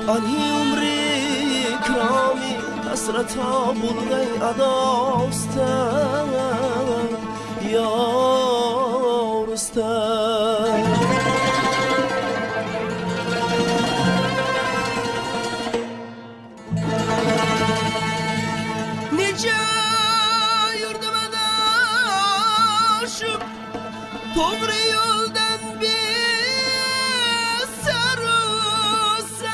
آنی عمری کرامی حسرتا بلغی اداستم یارستم Nice yurduma daşıp doğru yoldan bir sarılsam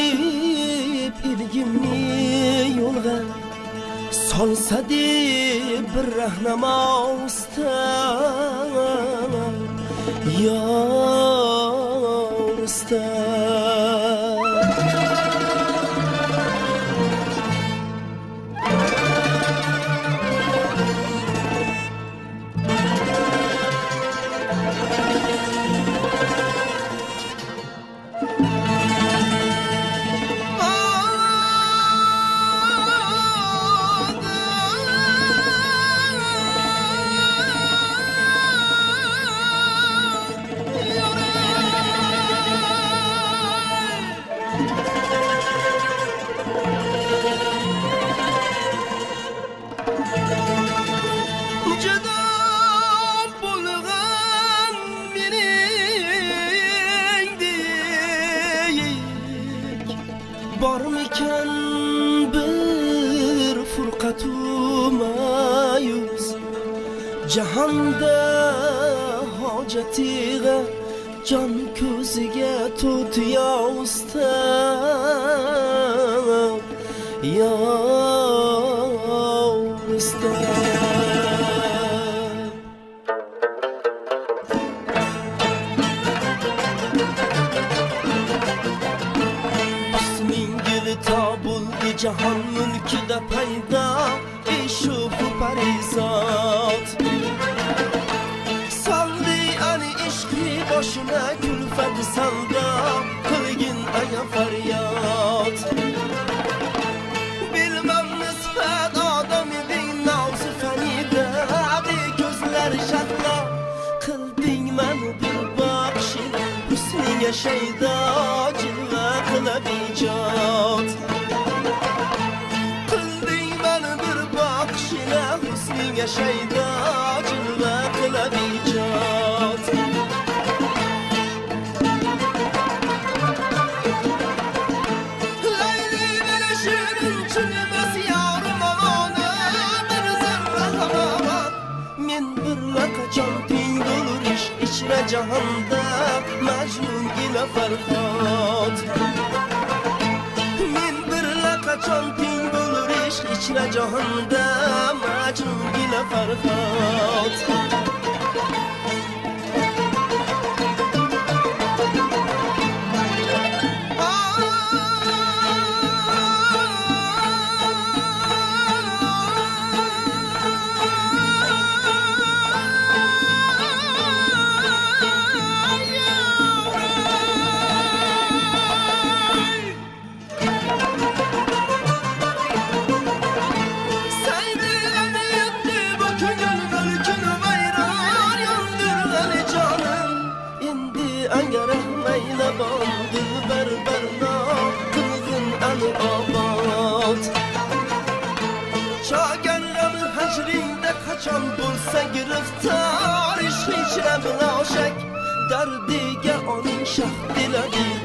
tutip ilgimni yolga solsa deb bir rahnama ustam yarıstan Barmiken bir furqatu mayus Cahanda hojatiga can ko'ziga tut ya ustam ya ustam Cahan mülkide payda işufu parizat Saldı ani işki boşuna külfet salda Kılgin aya feryat Bilmem nispet adam idin navzu fenide Adi gözler şatla Kıldın men bir bakşin Hüsniye şeyda cilve kılabicat Hüsniye şeyda cilve kılabicat Leyli belişirin çünümüz yarım olana Bir zerre havavat Min birle kaçan tin olur iş içre cahanda Mecnun ile Ferhat Min birle kaçan tin olur iş içre cahanda Mecnun ile Ferhat Çagerlerin hacrində kaçan bulsa giriftar İşk içrə bilaşək Dərdigə onun şah dilədi